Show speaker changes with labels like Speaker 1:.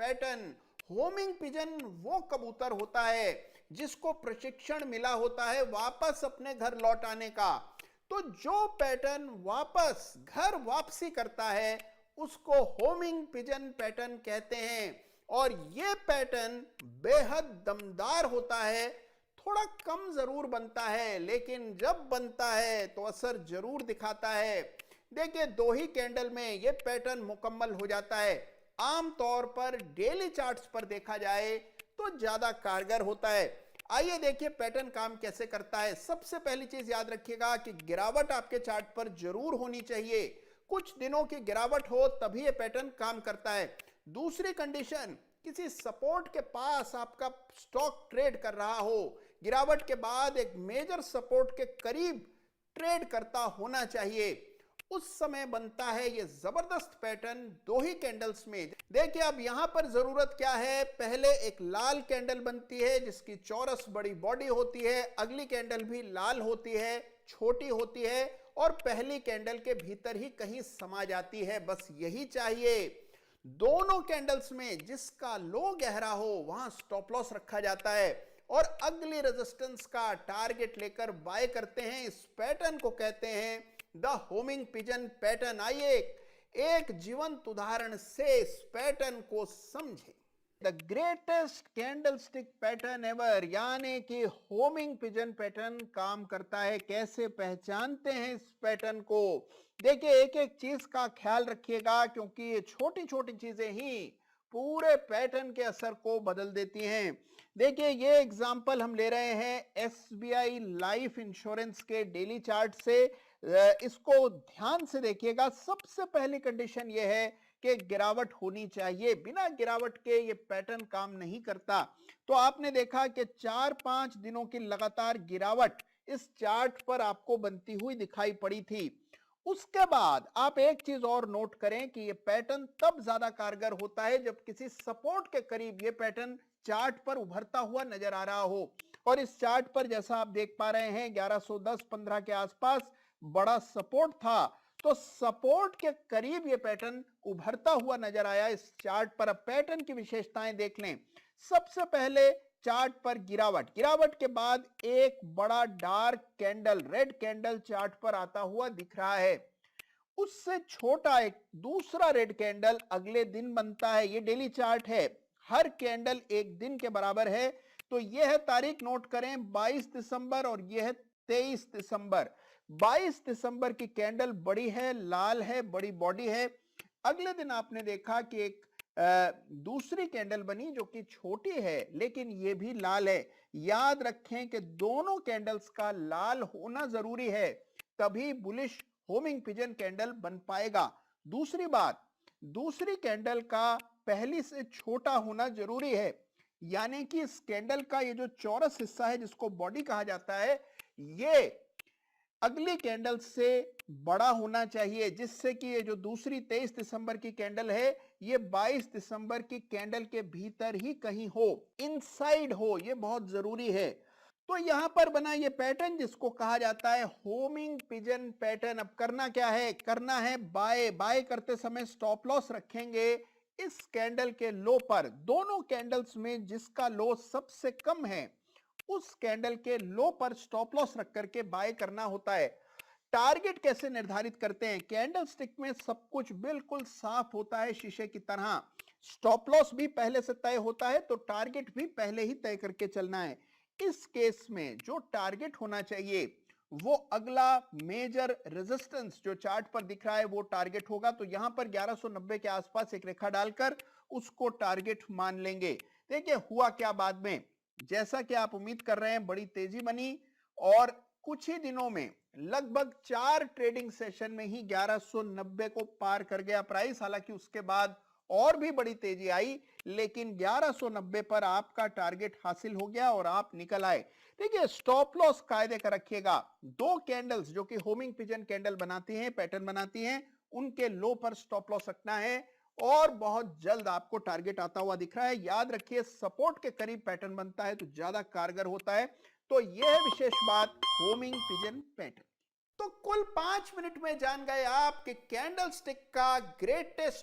Speaker 1: Pattern. Homing pigeon वो कबूतर होता है जिसको प्रशिक्षण मिला होता है वापस अपने घर लौट आने का। तो जो पैटर्न वापस घर वापसी करता है उसको होमिंग पिजन पैटर्न कहते हैं। और यह पैटर्न बेहद दमदार होता है। थोड़ा कम जरूर बनता है लेकिन जब बनता है तो असर जरूर दिखाता है। देखिए 2 ही कैंडल में यह पैटर्न मुकम्मल हो जाता है। आमतौर पर डेली चार्ट्स पर देखा जाए तो ज्यादा कारगर होता है। आइए देखिए पैटर्न काम कैसे करता है। सबसे पहली चीज याद रखिएगा कि गिरावट आपके चार्ट पर जरूर होनी चाहिए। कुछ दिनों की गिरावट हो तभी यह पैटर्न काम करता है। दूसरी कंडीशन, किसी सपोर्ट के पास आपका स्टॉक ट्रेड कर रहा हो, गिरावट के बाद एक मेजर सपोर्ट के करीब ट्रेड करता होना चाहिए, उस समय बनता है ये जबरदस्त पैटर्न 2 ही कैंडल्स में। देखिए अब यहां पर जरूरत क्या है, पहले एक लाल कैंडल बनती है जिसकी चौरस बड़ी बॉडी होती है, अगली कैंडल भी लाल होती है, छोटी होती है और पहली कैंडल के भीतर ही कहीं समा जाती है, बस यही चाहिए। दोनों कैंडल्स में जिसका लो गहरा हो वहां स्टॉप लॉस रखा जाता है और अगली रेजिस्टेंस का टारगेट लेकर बाय करते हैं। इस पैटर्न को कहते हैं द होमिंग पिजन पैटर्न। आइए एक जीवंत उदाहरण से इस पैटर्न को समझें। The greatest candlestick pattern ever, यानी कि होमिंग पिजन पैटर्न काम करता है। कैसे पहचानते हैं इस पैटर्न को? देखिए एक एक चीज का ख्याल रखिएगा क्योंकि ये छोटी छोटी चीजें ही पूरे पैटर्न के असर को बदल देती हैं। देखिए ये एग्जांपल हम ले रहे हैं एसबीआई लाइफ इंश्योरेंस के डेली चार्ट से। इसको ध्यान से देखिएगा। सबसे पहली कंडीशन यह है कि गिरावट होनी चाहिए। बिना गिरावट के ये पैटर्न काम नहीं करता। तो आपने देखा कि 4-5 दिनों की लगातार गिरावट इस चार्ट पर आपको बनती हुई दिखाई पड़ी थी। उसके बाद आप एक चीज और नोट करें कि ये पैटर्न तब ज्यादा कारगर होता है जब किसी सपोर्ट के करीब ये पैटर्न चार्ट पर उभरता हुआ नजर आ रहा हो। और इस चार्ट पर जैसा आप देख पा रहे हैं 1110-15 के आसपास बड़ा सपोर्ट था, तो सपोर्ट के करीब ये पैटर्न उभरता हुआ नजर आया इस चार्ट पर। अब पैटर्न की विशेषताएं देख लें। सबसे पहले चार्ट पर गिरावट के बाद एक बड़ा dark candle, red candle chart पर आता हुआ दिख रहा है। उससे छोटा एक दूसरा रेड कैंडल अगले दिन बनता है। ये डेली चार्ट है, हर कैंडल एक दिन के बराबर है। तो यह है तारीख, नोट करें 22 दिसंबर और यह है 23 दिसंबर। 22 दिसंबर की कैंडल बड़ी है, लाल है, बड़ी बॉडी है। अगले दिन आपने देखा कि एक दूसरी कैंडल बनी जो कि छोटी है लेकिन ये भी लाल है। याद रखें कि दोनों कैंडल्स का लाल होना जरूरी है, तभी बुलिश होमिंग पिजन कैंडल बन पाएगा। दूसरी बात, दूसरी कैंडल का पहली से छोटा होना जरूरी है, यानी कि इस कैंडल का ये जो चौरस हिस्सा है जिसको बॉडी कहा जाता है, ये अगली कैंडल से बड़ा होना चाहिए, जिससे कि ये जो दूसरी 23 दिसंबर की कैंडल है ये 22 दिसंबर की कैंडल के भीतर ही कहीं हो, इनसाइड हो, ये बहुत जरूरी है। तो यहां पर बना ये पैटर्न जिसको कहा जाता है होमिंग पिजन पैटर्न। अब करना क्या है? करना है बाय करते समय स्टॉप लॉस रखेंगे इस कैंडल के लो पर। दोनों कैंडल्स में जिसका लो सबसे कम है उस कैंडल के लो पर स्टॉप लॉस रख करके बाय करना होता है। टारगेट कैसे निर्धारित करते हैं? कैंडल स्टिक में सब कुछ बिल्कुल साफ होता है शीशे की तरह। स्टॉप लॉस भी पहले से तय होता है तो टारगेट भी पहले ही तय करके चलना है। इस केस में जो टारगेट होना चाहिए वो अगला मेजर रेजिस्टेंस जो चार्ट पर दिख रहा है वो टारगेट होगा। तो यहां पर 1190 के आसपास एक रेखा डालकर उसको टारगेट मान लेंगे। देखिए हुआ क्या बाद में, जैसा कि आप उम्मीद कर रहे हैं बड़ी तेजी बनी और कुछ ही दिनों में लगभग 4 ट्रेडिंग सेशन में ही 1190 को पार कर गया प्राइस। हालांकि उसके बाद और भी बड़ी तेजी आई लेकिन 1190 पर आपका टारगेट हासिल हो गया और आप निकल आए। देखिए स्टॉप लॉस कायदे का रखिएगा। 2 कैंडल्स जो कि होमिंग पिजन कैंडल बनाती हैं, पैटर्न बनाती हैं, उनके लो पर स्टॉप लॉस रखना है और बहुत जल्द आपको टारगेट आता हुआ दिख रहा है। याद रखिए सपोर्ट के करीब पैटर्न बनता है तो ज्यादा कारगर होता है। तो यह विशेष बात होमिंग पिजन पैटर्न। तो कुल 5 मिनट में जान गए आप कि कैंडल स्टिक का ग्रेटेस्ट